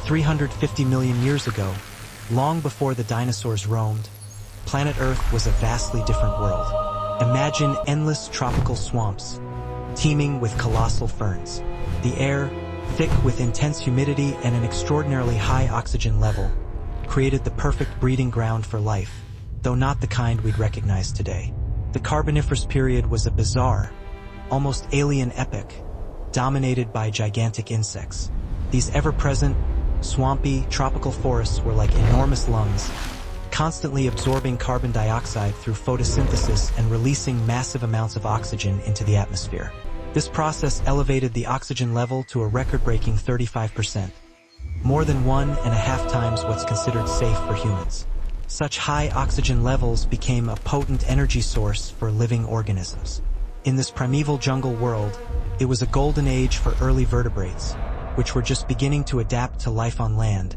350 million years ago, long before the dinosaurs roamed, planet Earth was a vastly different world. Imagine endless tropical swamps, teeming with colossal ferns. The air, thick with intense humidity and an extraordinarily high oxygen level, created the perfect breeding ground for life, though not the kind we'd recognize today. The Carboniferous period was a bizarre, almost alien epoch, dominated by gigantic insects. These ever-present, swampy, tropical forests were like enormous lungs, constantly absorbing carbon dioxide through photosynthesis and releasing massive amounts of oxygen into the atmosphere. This process elevated the oxygen level to a record-breaking 35%, more than 1.5 times what's considered safe for humans. Such high oxygen levels became a potent energy source for living organisms. In this primeval jungle world, it was a golden age for early vertebrates, which were just beginning to adapt to life on land,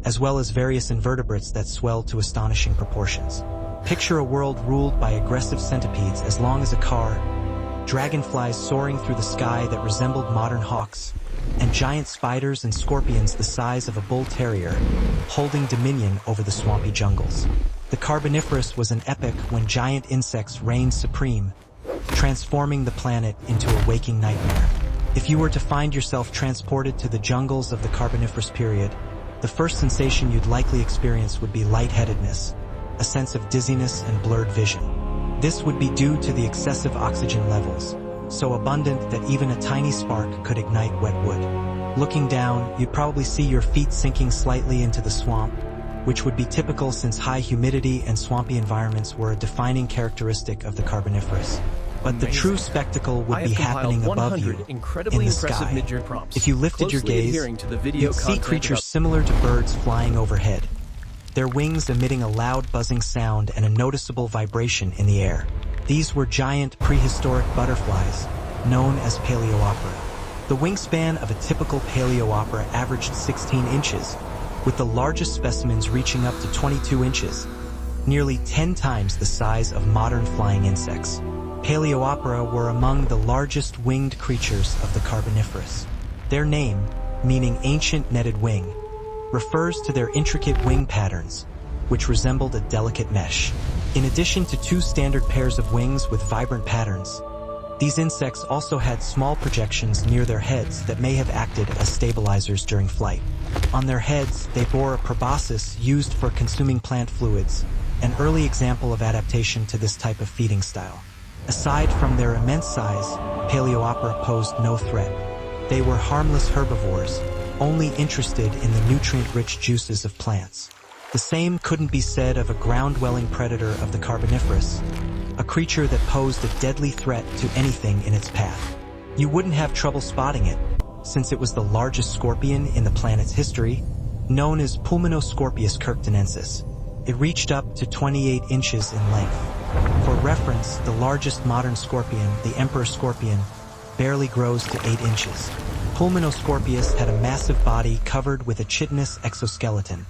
as well as various invertebrates that swelled to astonishing proportions. Picture a world ruled by aggressive centipedes as long as a car, dragonflies soaring through the sky that resembled modern hawks, and giant spiders and scorpions the size of a bull terrier, holding dominion over the swampy jungles. The Carboniferous was an epoch when giant insects reigned supreme, transforming the planet into a waking nightmare. If you were to find yourself transported to the jungles of the Carboniferous period, the first sensation you'd likely experience would be lightheadedness, a sense of dizziness and blurred vision. This would be due to the excessive oxygen levels, so abundant that even a tiny spark could ignite wet wood. Looking down, you'd probably see your feet sinking slightly into the swamp, which would be typical since high humidity and swampy environments were a defining characteristic of the Carboniferous. But the true spectacle would be happening above you, in the sky. If you lifted your gaze, you'd see creatures similar to birds flying overhead, their wings emitting a loud buzzing sound and a noticeable vibration in the air. These were giant prehistoric butterflies, known as Paleooptera. The wingspan of a typical Paleooptera averaged 16 inches, with the largest specimens reaching up to 22 inches, nearly 10 times the size of modern flying insects. Paleooptera were among the largest winged creatures of the Carboniferous. Their name, meaning ancient netted wing, refers to their intricate wing patterns, which resembled a delicate mesh. In addition to two standard pairs of wings with vibrant patterns, these insects also had small projections near their heads that may have acted as stabilizers during flight. On their heads, they bore a proboscis used for consuming plant fluids, an early example of adaptation to this type of feeding style. Aside from their immense size, Paleooptera posed no threat. They were harmless herbivores, only interested in the nutrient-rich juices of plants. The same couldn't be said of a ground-dwelling predator of the Carboniferous, a creature that posed a deadly threat to anything in its path. You wouldn't have trouble spotting it, since it was the largest scorpion in the planet's history, known as Pulmonoscorpius kirktonensis. It reached up to 28 inches in length. For reference, the largest modern scorpion, the emperor scorpion, barely grows to 8 inches. Pulmonoscorpius had a massive body covered with a chitinous exoskeleton,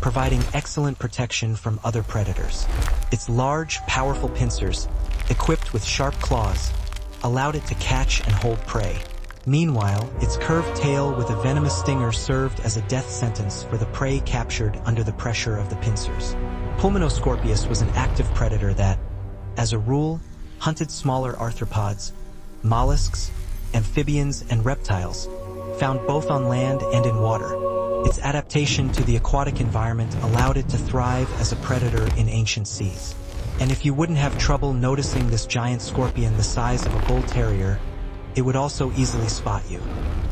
providing excellent protection from other predators. Its large, powerful pincers, equipped with sharp claws, allowed it to catch and hold prey. Meanwhile, its curved tail with a venomous stinger served as a death sentence for the prey captured under the pressure of the pincers. Pulmonoscorpius was an active predator that, as a rule, hunted smaller arthropods, mollusks, amphibians, and reptiles, found both on land and in water. Its adaptation to the aquatic environment allowed it to thrive as a predator in ancient seas. And if you wouldn't have trouble noticing this giant scorpion the size of a bull terrier, it would also easily spot you.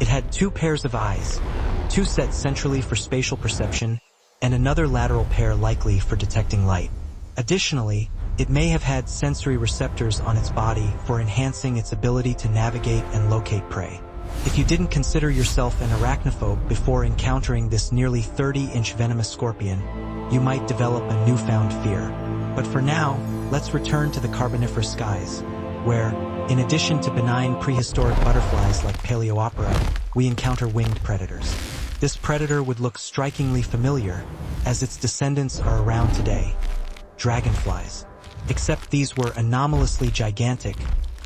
It had 2 pairs of eyes, 2 set centrally for spatial perception, and another lateral pair likely for detecting light. Additionally, it may have had sensory receptors on its body for enhancing its ability to navigate and locate prey. If you didn't consider yourself an arachnophobe before encountering this nearly 30-inch venomous scorpion, you might develop a newfound fear. But for now, let's return to the Carboniferous skies, where, in addition to benign prehistoric butterflies like Paleooptera, we encounter winged predators. This predator would look strikingly familiar, as its descendants are around today: dragonflies. Except these were anomalously gigantic,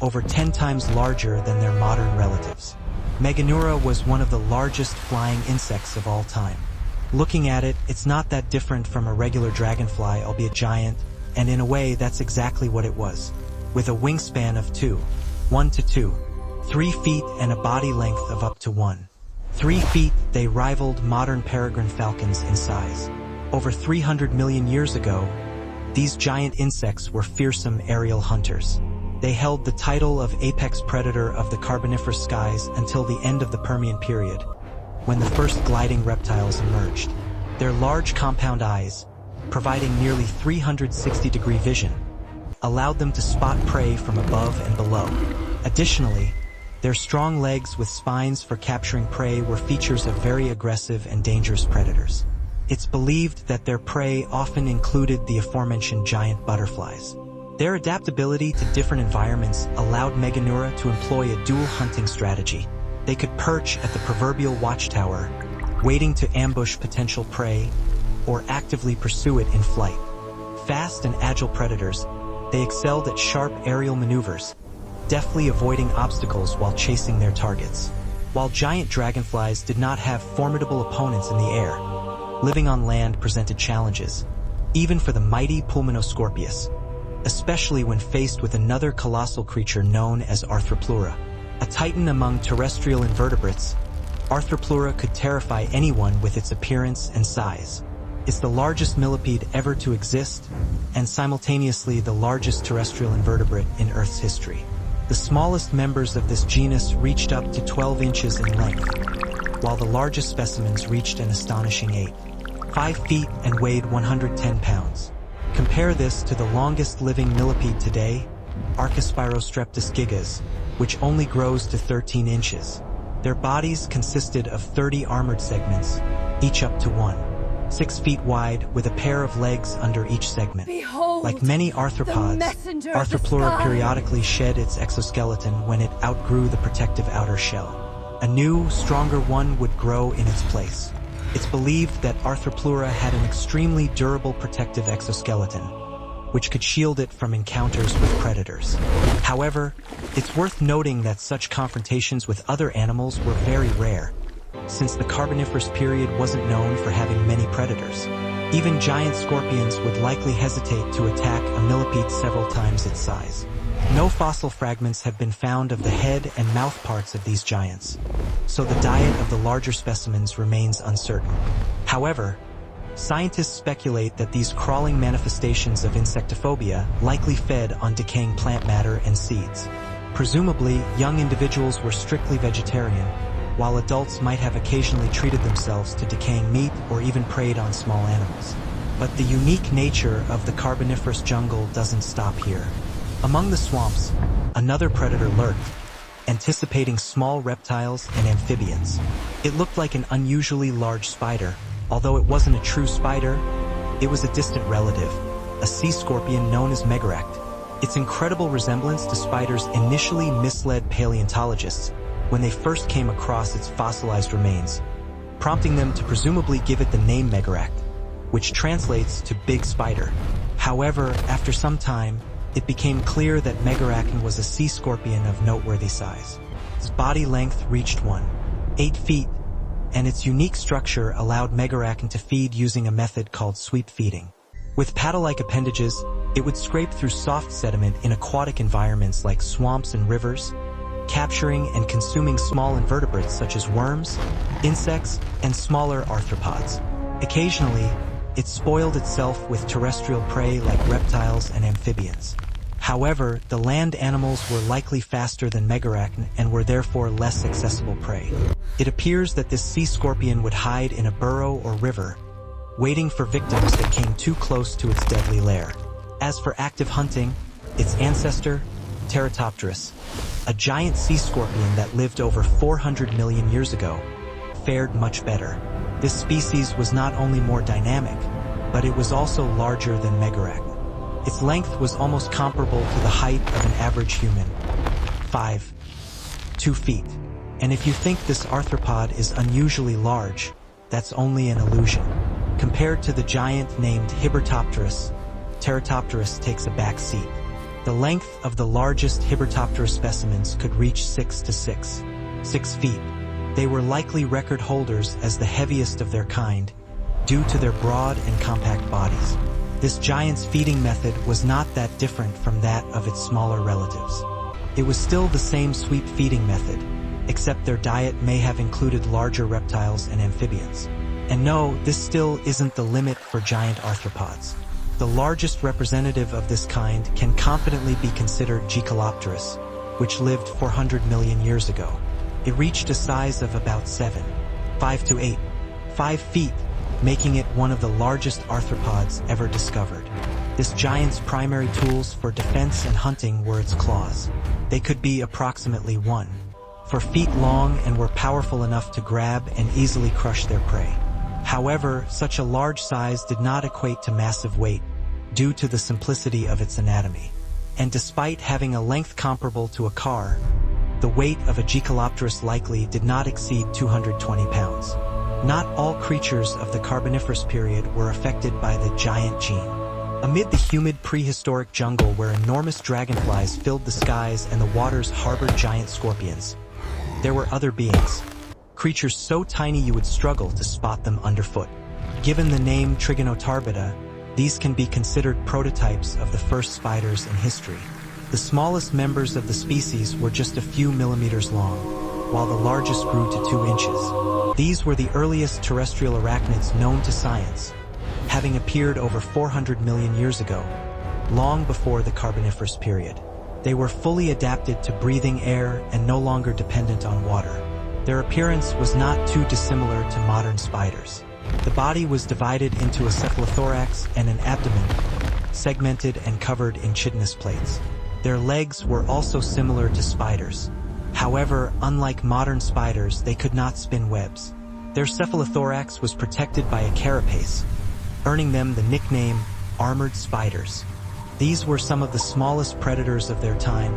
over 10 times larger than their modern relatives. Meganeura was one of the largest flying insects of all time. Looking at it, it's not that different from a regular dragonfly, albeit giant, and in a way that's exactly what it was. With a wingspan of 1 to 2, 3 feet and a body length of up to 3 feet, they rivaled modern peregrine falcons in size. Over 300 million years ago, these giant insects were fearsome aerial hunters. They held the title of apex predator of the Carboniferous skies until the end of the Permian period, when the first gliding reptiles emerged. Their large compound eyes, providing nearly 360-degree vision, allowed them to spot prey from above and below. Additionally, their strong legs with spines for capturing prey were features of very aggressive and dangerous predators. It's believed that their prey often included the aforementioned giant butterflies. Their adaptability to different environments allowed Meganeura to employ a dual hunting strategy. They could perch at the proverbial watchtower, waiting to ambush potential prey, or actively pursue it in flight. Fast and agile predators, they excelled at sharp aerial maneuvers, deftly avoiding obstacles while chasing their targets. While giant dragonflies did not have formidable opponents in the air, living on land presented challenges, even for the mighty Pulmonoscorpius, especially when faced with another colossal creature known as Arthropleura. A titan among terrestrial invertebrates, Arthropleura could terrify anyone with its appearance and size. It's the largest millipede ever to exist, and simultaneously the largest terrestrial invertebrate in Earth's history. The smallest members of this genus reached up to 12 inches in length, while the largest specimens reached an astonishing 5 feet and weighed 110 pounds. Compare this to the longest living millipede today, Archospirostreptus gigas, which only grows to 13 inches. Their bodies consisted of 30 armored segments, each up to 6 feet wide, with a pair of legs under each segment. Behold, like many arthropods, Arthropleura periodically shed its exoskeleton when it outgrew the protective outer shell. A new, stronger one would grow in its place. It's believed that Arthropleura had an extremely durable protective exoskeleton, which could shield it from encounters with predators. However, it's worth noting that such confrontations with other animals were very rare, since the Carboniferous period wasn't known for having many predators. Even giant scorpions would likely hesitate to attack a millipede several times its size. No fossil fragments have been found of the head and mouth parts of these giants, so the diet of the larger specimens remains uncertain. However, scientists speculate that these crawling manifestations of insectophobia likely fed on decaying plant matter and seeds. Presumably, young individuals were strictly vegetarian, while adults might have occasionally treated themselves to decaying meat or even preyed on small animals. But the unique nature of the Carboniferous jungle doesn't stop here. Among the swamps, another predator lurked, anticipating small reptiles and amphibians. It looked like an unusually large spider. Although it wasn't a true spider, it was a distant relative, a sea scorpion known as Megaract. Its incredible resemblance to spiders initially misled paleontologists when they first came across its fossilized remains, prompting them to presumably give it the name Megaract, which translates to big spider. However, after some time, it became clear that Megaract was a sea scorpion of noteworthy size. Its body length reached 8 feet, and its unique structure allowed Megaract to feed using a method called sweep feeding. With paddle-like appendages, it would scrape through soft sediment in aquatic environments like swamps and rivers, capturing and consuming small invertebrates such as worms, insects, and smaller arthropods. Occasionally, it spoiled itself with terrestrial prey like reptiles and amphibians. However, the land animals were likely faster than Megaract and were therefore less accessible prey. It appears that this sea scorpion would hide in a burrow or river, waiting for victims that came too close to its deadly lair. As for active hunting, its ancestor, Pteratopterus, a giant sea scorpion that lived over 400 million years ago, fared much better. This species was not only more dynamic, but it was also larger than Megaract. Its length was almost comparable to the height of an average human, 2 feet. And if you think this arthropod is unusually large, that's only an illusion. Compared to the giant named Hibbertopterus, Pteratopterus takes a back seat. The length of the largest Hibbertopterus specimens could reach 6 to 6 feet. They were likely record holders as the heaviest of their kind, due to their broad and compact bodies. This giant's feeding method was not that different from that of its smaller relatives. It was still the same sweep feeding method, except their diet may have included larger reptiles and amphibians. And no, this still isn't the limit for giant arthropods. The largest representative of this kind can confidently be considered Carboniferous, which lived 400 million years ago. It reached a size of about 5 to 5 feet, making it one of the largest arthropods ever discovered. This giant's primary tools for defense and hunting were its claws. They could be approximately 4 feet long and were powerful enough to grab and easily crush their prey. However, such a large size did not equate to massive weight due to the simplicity of its anatomy. And despite having a length comparable to a car, the weight of a Carboniferous likely did not exceed 220 pounds. Not all creatures of the Carboniferous period were affected by the giant gene. Amid the humid prehistoric jungle where enormous dragonflies filled the skies and the waters harbored giant scorpions, there were other beings. Creatures so tiny you would struggle to spot them underfoot. Given the name Trigonotarbida, these can be considered prototypes of the first spiders in history. The smallest members of the species were just a few millimeters long, while the largest grew to 2 inches. These were the earliest terrestrial arachnids known to science, having appeared over 400 million years ago, long before the Carboniferous period. They were fully adapted to breathing air and no longer dependent on water. Their appearance was not too dissimilar to modern spiders. The body was divided into a cephalothorax and an abdomen, segmented and covered in chitinous plates. Their legs were also similar to spiders. However, unlike modern spiders, they could not spin webs. Their cephalothorax was protected by a carapace, earning them the nickname armored spiders. These were some of the smallest predators of their time,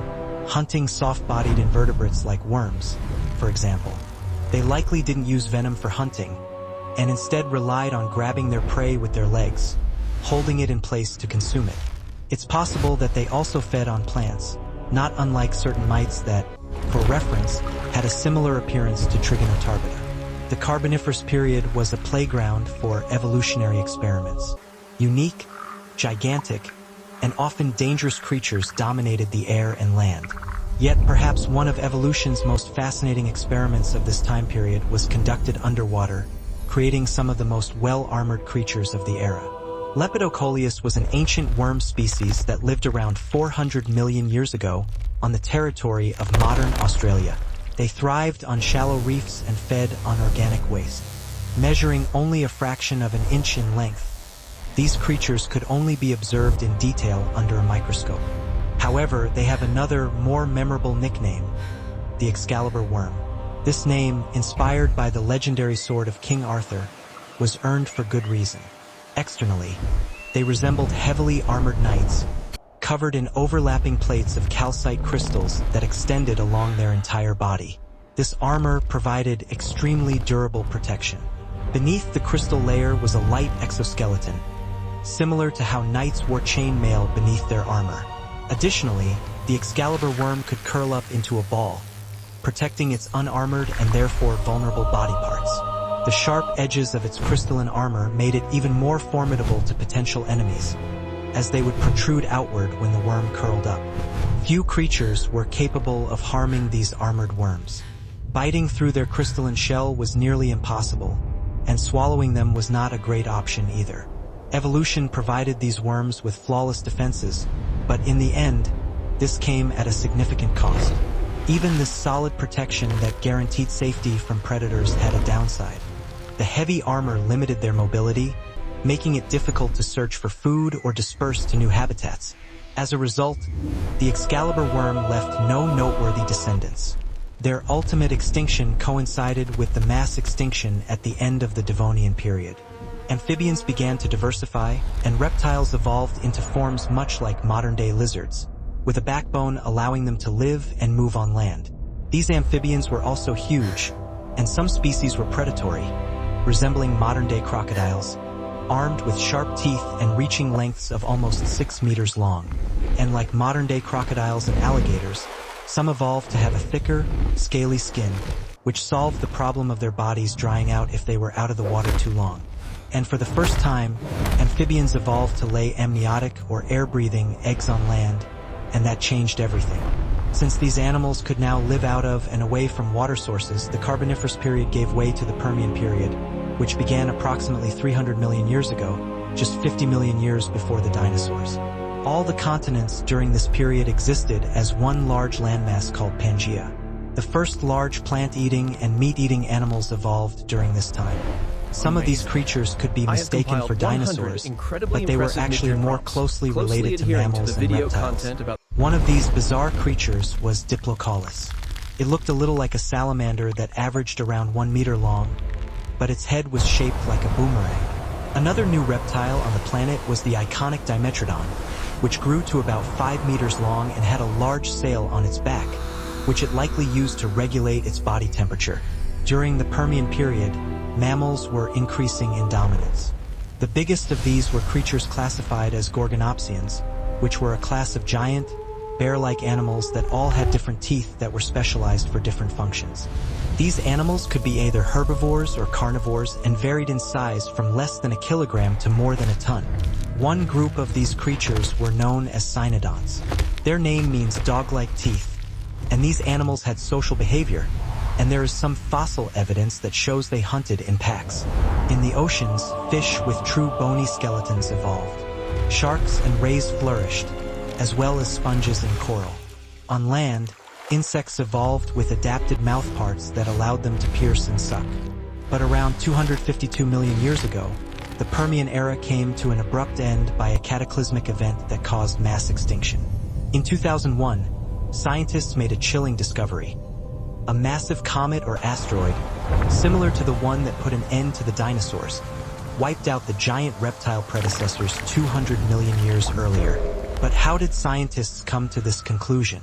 hunting soft-bodied invertebrates like worms, for example. They likely didn't use venom for hunting, and instead relied on grabbing their prey with their legs, holding it in place to consume it. It's possible that they also fed on plants, not unlike certain mites that, for reference, had a similar appearance to Trigonotarbida. The Carboniferous period was a playground for evolutionary experiments. Unique, gigantic, and often dangerous creatures dominated the air and land. Yet perhaps one of evolution's most fascinating experiments of this time period was conducted underwater, creating some of the most well-armored creatures of the era. Lepidocoleus was an ancient worm species that lived around 400 million years ago on the territory of modern Australia. They thrived on shallow reefs and fed on organic waste. Measuring only a fraction of an inch in length, these creatures could only be observed in detail under a microscope. However, they have another, more memorable nickname, the Excalibur worm. This name, inspired by the legendary sword of King Arthur, was earned for good reason. Externally, they resembled heavily armored knights, covered in overlapping plates of calcite crystals that extended along their entire body. This armor provided extremely durable protection. Beneath the crystal layer was a light exoskeleton, similar to how knights wore chain mail beneath their armor. Additionally, the Excalibur worm could curl up into a ball, protecting its unarmored and therefore vulnerable body parts. The sharp edges of its crystalline armor made it even more formidable to potential enemies, as they would protrude outward when the worm curled up. Few creatures were capable of harming these armored worms. Biting through their crystalline shell was nearly impossible, and swallowing them was not a great option either. Evolution provided these worms with flawless defenses, but in the end, this came at a significant cost. Even this solid protection that guaranteed safety from predators had a downside. The heavy armor limited their mobility, making it difficult to search for food or disperse to new habitats. As a result, the Excalibur worm left no noteworthy descendants. Their ultimate extinction coincided with the mass extinction at the end of the Devonian period. Amphibians began to diversify, and reptiles evolved into forms much like modern-day lizards, with a backbone allowing them to live and move on land. These amphibians were also huge, and some species were predatory, resembling modern-day crocodiles, armed with sharp teeth and reaching lengths of almost 6 meters long. And like modern-day crocodiles and alligators, Some evolved to have a thicker, scaly skin, which solved the problem of their bodies drying out if they were out of the water too long. And for the first time, amphibians evolved to lay amniotic or air-breathing eggs on land, and that changed everything. Since these animals could now live out of and away from water sources, the Carboniferous period gave way to the Permian period, which began approximately 300 million years ago, just 50 million years before the dinosaurs. All the continents during this period existed as one large landmass called Pangaea. The first large plant-eating and meat-eating animals evolved during this time. Some of these creatures could be mistaken for dinosaurs, but they were actually more closely related to mammals and reptiles. One of these bizarre creatures was Diplocaulus. It looked a little like a salamander that averaged around 1 meter long, but its head was shaped like a boomerang. Another new reptile on the planet was the iconic Dimetrodon, which grew to about 5 meters long and had a large sail on its back, which it likely used to regulate its body temperature. During the Permian period, mammals were increasing in dominance. The biggest of these were creatures classified as Gorgonopsians, which were a class of giant, bear-like animals that all had different teeth that were specialized for different functions. These animals could be either herbivores or carnivores and varied in size from less than a kilogram to more than a ton. One group of these creatures were known as cynodonts. Their name means dog-like teeth, and these animals had social behavior, and there is some fossil evidence that shows they hunted in packs. In the oceans, fish with true bony skeletons evolved. Sharks and rays flourished, as well as sponges and coral. On land, insects evolved with adapted mouthparts that allowed them to pierce and suck. But around 252 million years ago, the Permian era came to an abrupt end by a cataclysmic event that caused mass extinction. In 2001, scientists made a chilling discovery. A massive comet or asteroid, similar to the one that put an end to the dinosaurs, wiped out the giant reptile predecessors 200 million years earlier. But how did scientists come to this conclusion?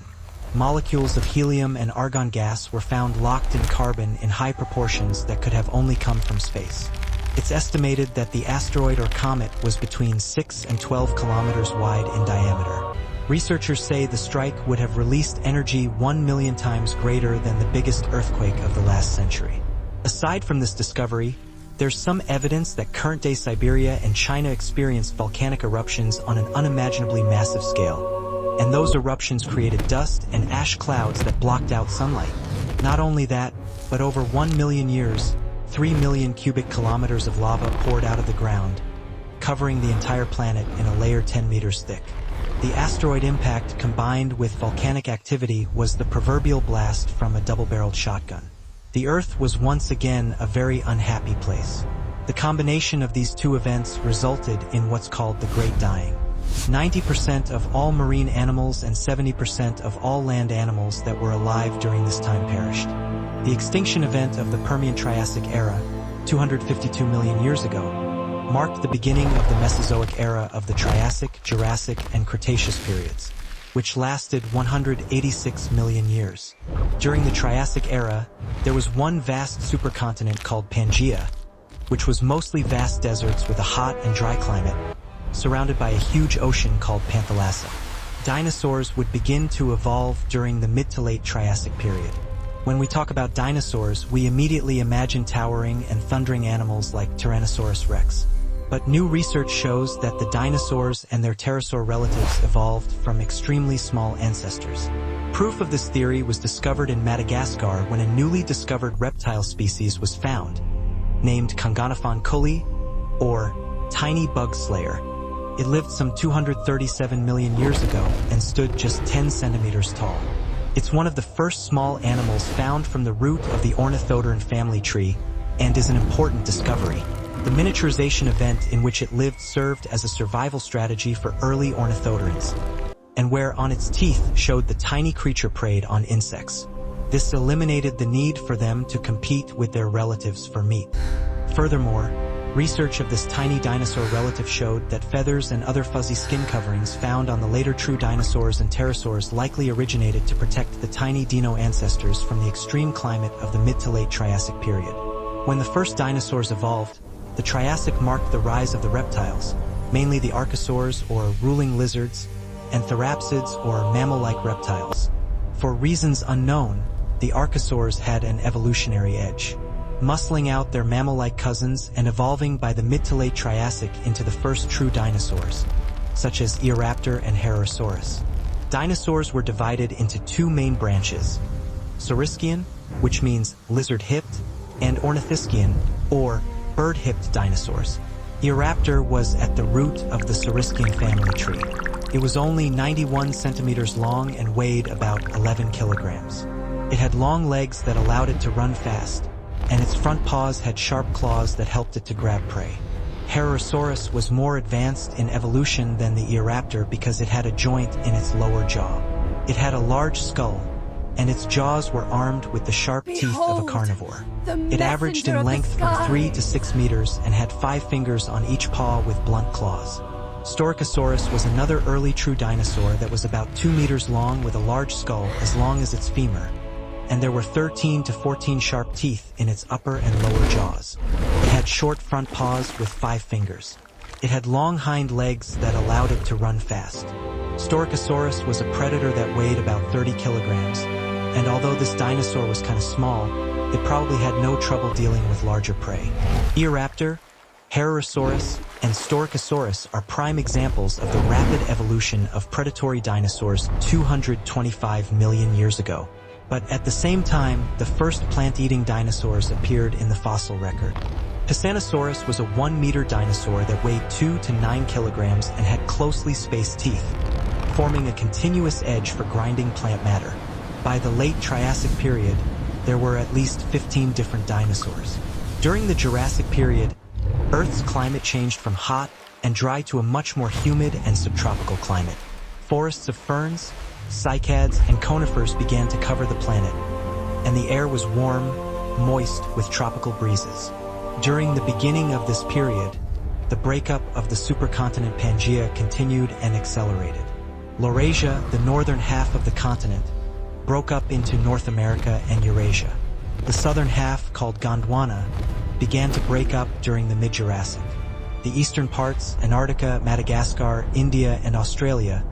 Molecules of helium and argon gas were found locked in carbon in high proportions that could have only come from space. It's estimated that the asteroid or comet was between 6 and 12 kilometers wide in diameter. Researchers say the strike would have released energy 1 million times greater than the biggest earthquake of the last century. Aside from this discovery, there's some evidence that current-day Siberia and China experienced volcanic eruptions on an unimaginably massive scale. And those eruptions created dust and ash clouds that blocked out sunlight. Not only that, but over 1 million years, 3 million cubic kilometers of lava poured out of the ground, covering the entire planet in a layer 10 meters thick. The asteroid impact combined with volcanic activity was the proverbial blast from a double-barreled shotgun. The Earth was once again a very unhappy place. The combination of these two events resulted in what's called the Great Dying. 90% of all marine animals and 70% of all land animals that were alive during this time perished. The extinction event of the Permian-Triassic era, 252 million years ago, marked the beginning of the Mesozoic era of the Triassic, Jurassic, and Cretaceous periods, which lasted 186 million years. During the Triassic era, there was one vast supercontinent called Pangaea, which was mostly vast deserts with a hot and dry climate, surrounded by a huge ocean called Panthalassa. Dinosaurs would begin to evolve during the mid to late Triassic period. When we talk about dinosaurs, we immediately imagine towering and thundering animals like Tyrannosaurus rex. But new research shows that the dinosaurs and their pterosaur relatives evolved from extremely small ancestors. Proof of this theory was discovered in Madagascar when a newly discovered reptile species was found, named Congonophan culli, or tiny bug slayer. It lived some 237 million years ago and stood just 10 centimeters tall. It's one of the first small animals found from the root of the ornithodon family tree and is an important discovery. The miniaturization event in which it lived served as a survival strategy for early ornithodons, and where on its teeth showed the tiny creature preyed on insects. This eliminated the need for them to compete with their relatives for meat. Furthermore, research of this tiny dinosaur relative showed that feathers and other fuzzy skin coverings found on the later true dinosaurs and pterosaurs likely originated to protect the tiny dino ancestors from the extreme climate of the mid to late Triassic period. When the first dinosaurs evolved, the Triassic marked the rise of the reptiles, mainly the archosaurs or ruling lizards, and therapsids or mammal-like reptiles. For reasons unknown, the archosaurs had an evolutionary edge, muscling out their mammal-like cousins and evolving by the mid to late Triassic into the first true dinosaurs, such as Eoraptor and Herosaurus. Dinosaurs were divided into two main branches: Saurischian, which means lizard-hipped, and Ornithischian, or bird-hipped dinosaurs. Eoraptor was at the root of the Saurischian family tree. It was only 91 centimeters long and weighed about 11 kilograms. It had long legs that allowed it to run fast, and its front paws had sharp claws that helped it to grab prey. Herosaurus was more advanced in evolution than the Eoraptor because it had a joint in its lower jaw. It had a large skull, and its jaws were armed with the sharp teeth of a carnivore. It averaged in length from 3 to 6 meters and had 5 fingers on each paw with blunt claws. Storchosaurus was another early true dinosaur that was about 2 meters long with a large skull as long as its femur, and there were 13 to 14 sharp teeth in its upper and lower jaws. It had short front paws with 5 fingers. It had long hind legs that allowed it to run fast. Storchosaurus was a predator that weighed about 30 kilograms, and although this dinosaur was kind of small, it probably had no trouble dealing with larger prey. Eoraptor, Herosaurus, and Storchosaurus are prime examples of the rapid evolution of predatory dinosaurs 225 million years ago. But at the same time, the first plant-eating dinosaurs appeared in the fossil record. Pisanosaurus was a 1-meter dinosaur that weighed 2 to 9 kilograms and had closely spaced teeth, forming a continuous edge for grinding plant matter. By the late Triassic period, there were at least 15 different dinosaurs. During the Jurassic period, Earth's climate changed from hot and dry to a much more humid and subtropical climate. Forests of ferns, cycads, and conifers began to cover the planet, and the air was warm, moist, with tropical breezes. During the beginning of this period, the breakup of the supercontinent Pangaea continued and accelerated. Laurasia, the northern half of the continent, broke up into North America and Eurasia. The southern half, called Gondwana, began to break up during the mid-Jurassic. The eastern parts, Antarctica, Madagascar, India, and Australia,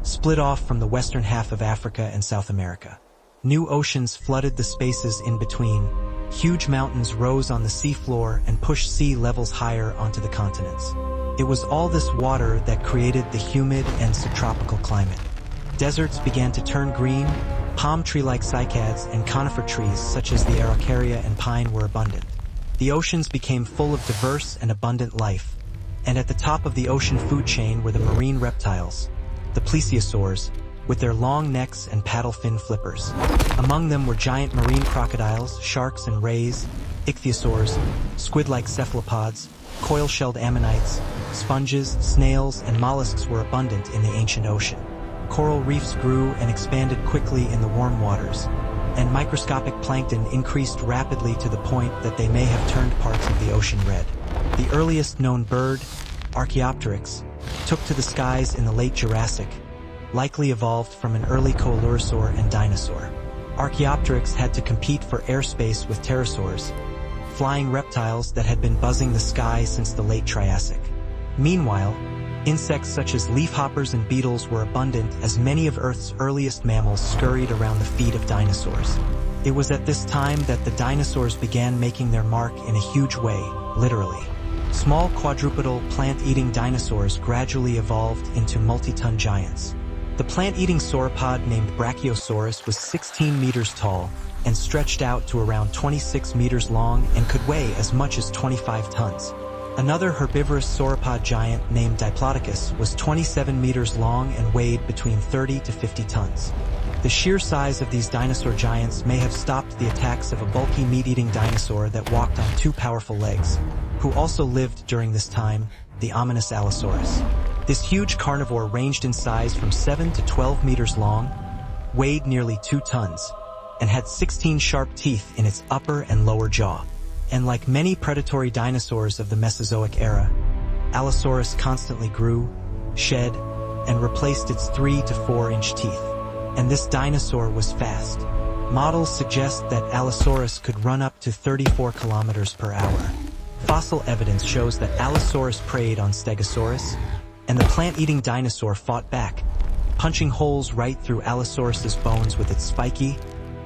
split off from the western half of Africa and South America. New oceans flooded the spaces in between. Huge mountains rose on the seafloor and pushed sea levels higher onto the continents. It was all this water that created the humid and subtropical climate. Deserts began to turn green, palm tree-like cycads and conifer trees such as the araucaria and pine were abundant. The oceans became full of diverse and abundant life, and at the top of the ocean food chain were the marine reptiles, the plesiosaurs, with their long necks and paddle fin flippers. Among them were giant marine crocodiles, sharks and rays, ichthyosaurs, squid-like cephalopods, coil-shelled ammonites, sponges, snails, and mollusks were abundant in the ancient ocean. Coral reefs grew and expanded quickly in the warm waters, and microscopic plankton increased rapidly to the point that they may have turned parts of the ocean red. The earliest known bird, Archaeopteryx, took to the skies in the late Jurassic, likely evolved from an early coelurosaur and dinosaur. Archaeopteryx had to compete for airspace with pterosaurs, flying reptiles that had been buzzing the sky since the late Triassic. Meanwhile, insects such as leafhoppers and beetles were abundant as many of Earth's earliest mammals scurried around the feet of dinosaurs. It was at this time that the dinosaurs began making their mark in a huge way, literally. Small quadrupedal plant-eating dinosaurs gradually evolved into multi-ton giants. The plant-eating sauropod named Brachiosaurus was 16 meters tall and stretched out to around 26 meters long and could weigh as much as 25 tons. Another herbivorous sauropod giant named Diplodocus was 27 meters long and weighed between 30 to 50 tons. The sheer size of these dinosaur giants may have stopped the attacks of a bulky meat-eating dinosaur that walked on 2 powerful legs, who also lived during this time, the ominous Allosaurus. This huge carnivore ranged in size from 7 to 12 meters long, weighed nearly 2 tons, and had 16 sharp teeth in its upper and lower jaw. And like many predatory dinosaurs of the Mesozoic era, Allosaurus constantly grew, shed, and replaced its 3 to 4 inch teeth. And this dinosaur was fast. Models suggest that Allosaurus could run up to 34 kilometers per hour. Fossil evidence shows that Allosaurus preyed on Stegosaurus, and the plant-eating dinosaur fought back, punching holes right through Allosaurus's bones with its spiky,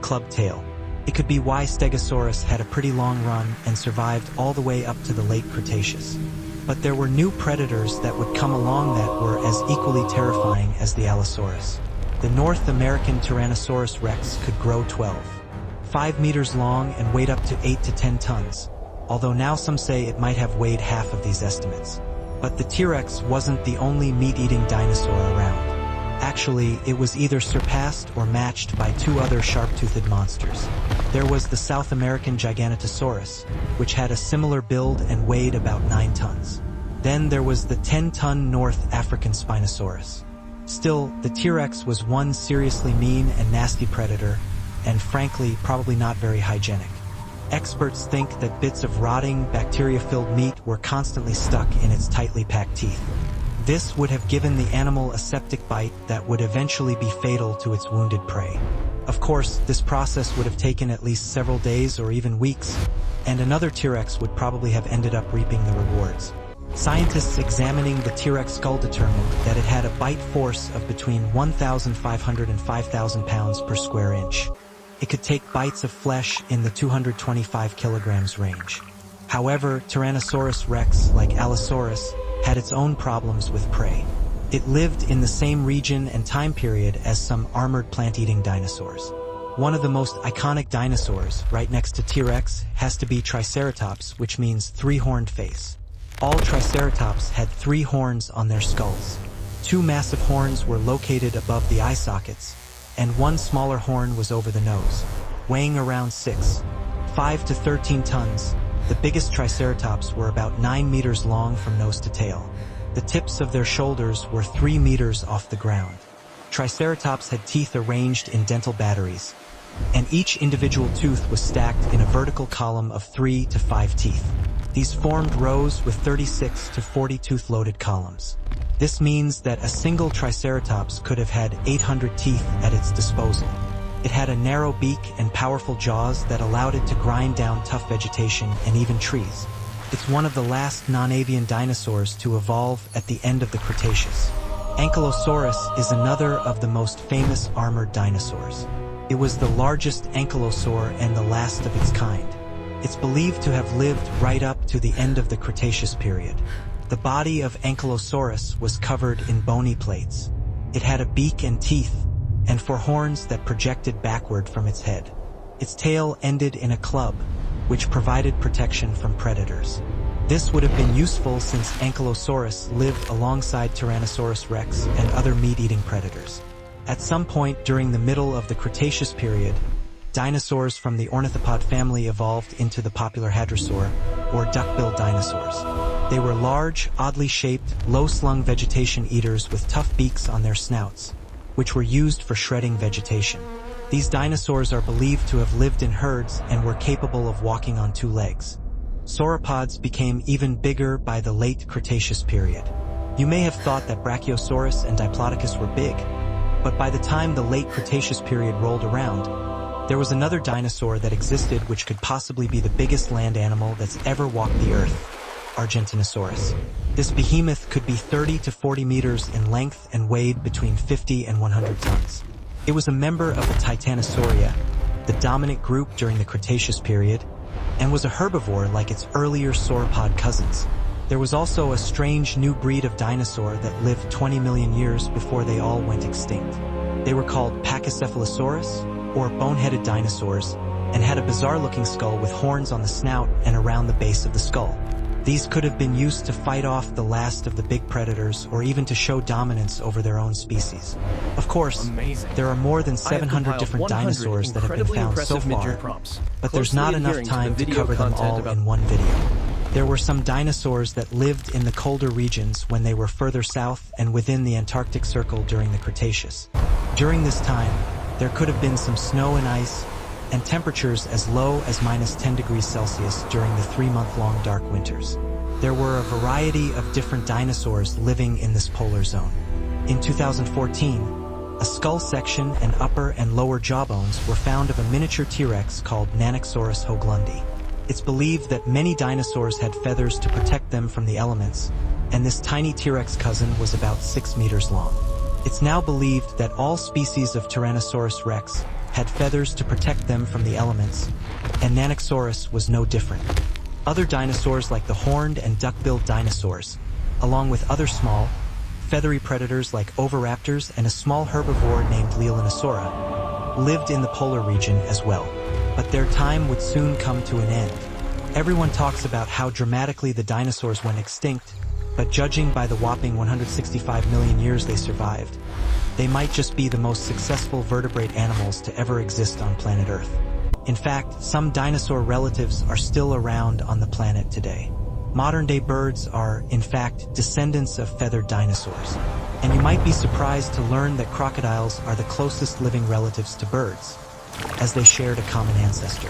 clubbed tail. It could be why Stegosaurus had a pretty long run and survived all the way up to the late Cretaceous. But there were new predators that would come along that were as equally terrifying as the Allosaurus. The North American Tyrannosaurus rex could grow 5 meters long and weighed up to 8 to 10 tons, although now some say it might have weighed half of these estimates. But the T-Rex wasn't the only meat-eating dinosaur around. Actually, it was either surpassed or matched by two other sharp-toothed monsters. There was the South American Giganotosaurus, which had a similar build and weighed about 9 tons. Then there was the 10-ton North African Spinosaurus. Still, the T-Rex was one seriously mean and nasty predator, and frankly, probably not very hygienic. Experts think that bits of rotting, bacteria-filled meat were constantly stuck in its tightly packed teeth. This would have given the animal a septic bite that would eventually be fatal to its wounded prey. Of course, this process would have taken at least several days or even weeks, and another T-Rex would probably have ended up reaping the rewards. Scientists examining the T-Rex skull determined that it had a bite force of between 1,500 and 5,000 pounds per square inch. It could take bites of flesh in the 225 kilograms range. However, Tyrannosaurus rex, like Allosaurus, had its own problems with prey. It lived in the same region and time period as some armored plant-eating dinosaurs. One of the most iconic dinosaurs, right next to T-Rex, has to be Triceratops, which means three-horned face. All Triceratops had 3 horns on their skulls. 2 massive horns were located above the eye sockets, and 1 smaller horn was over the nose. Weighing around 5 to 13 tons, the biggest Triceratops were about 9 meters long from nose to tail. The tips of their shoulders were 3 meters off the ground. Triceratops had teeth arranged in dental batteries, and each individual tooth was stacked in a vertical column of 3 to 5 teeth. These formed rows with 36 to 40 tooth-loaded columns. This means that a single Triceratops could have had 800 teeth at its disposal. It had a narrow beak and powerful jaws that allowed it to grind down tough vegetation and even trees. It's one of the last non-avian dinosaurs to evolve at the end of the Cretaceous. Ankylosaurus is another of the most famous armored dinosaurs. It was the largest ankylosaur and the last of its kind. It's believed to have lived right up to the end of the Cretaceous period. The body of Ankylosaurus was covered in bony plates. It had a beak and teeth, and 4 horns that projected backward from its head. Its tail ended in a club, which provided protection from predators. This would have been useful since Ankylosaurus lived alongside Tyrannosaurus rex and other meat-eating predators. At some point during the middle of the Cretaceous period, dinosaurs from the ornithopod family evolved into the popular hadrosaur, or duck-billed dinosaurs. They were large, oddly shaped, low-slung vegetation eaters with tough beaks on their snouts, which were used for shredding vegetation. These dinosaurs are believed to have lived in herds and were capable of walking on 2 legs. Sauropods became even bigger by the late Cretaceous period. You may have thought that Brachiosaurus and Diplodocus were big, but by the time the late Cretaceous period rolled around, there was another dinosaur that existed which could possibly be the biggest land animal that's ever walked the earth, Argentinosaurus. This behemoth could be 30 to 40 meters in length and weighed between 50 and 100 tons. It was a member of the Titanosauria, the dominant group during the Cretaceous period, and was a herbivore like its earlier sauropod cousins. There was also a strange new breed of dinosaur that lived 20 million years before they all went extinct. They were called Pachycephalosaurus, or bone-headed dinosaurs, and had a bizarre-looking skull with horns on the snout and around the base of the skull. These could have been used to fight off the last of the big predators or even to show dominance over their own species. Of course, there are more than 700 different dinosaurs that have been found so far, but there's not enough time to cover them all in one video. There were some dinosaurs that lived in the colder regions when they were further south and within the Antarctic Circle during the Cretaceous. During this time, there could have been some snow and ice, and temperatures as low as -10 degrees Celsius during the 3-month-long dark winters. There were a variety of different dinosaurs living in this polar zone. In 2014, a skull section and upper and lower jawbones were found of a miniature T-Rex called Nanoxaurus hoaglandii. It's believed that many dinosaurs had feathers to protect them from the elements, and this tiny T-Rex cousin was about 6 meters long. It's now believed that all species of Tyrannosaurus rex had feathers to protect them from the elements, and Nanoxaurus was no different. Other dinosaurs like the horned and duck-billed dinosaurs, along with other small, feathery predators like oviraptors and a small herbivore named Leelinosaura, lived in the polar region as well. But their time would soon come to an end. Everyone talks about how dramatically the dinosaurs went extinct, but judging by the whopping 165 million years they survived, they might just be the most successful vertebrate animals to ever exist on planet Earth. In fact, some dinosaur relatives are still around on the planet today. Modern-day birds are, in fact, descendants of feathered dinosaurs. And you might be surprised to learn that crocodiles are the closest living relatives to birds, as they shared a common ancestor.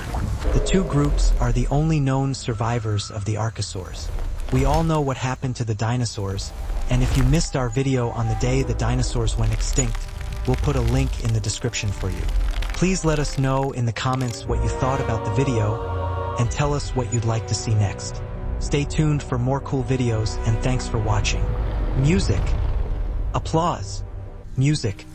The two groups are the only known survivors of the archosaurs. We all know what happened to the dinosaurs, and if you missed our video on the day the dinosaurs went extinct, we'll put a link in the description for you. Please let us know in the comments what you thought about the video, and tell us what you'd like to see next. Stay tuned for more cool videos, and thanks for watching. Music. Applause. Music.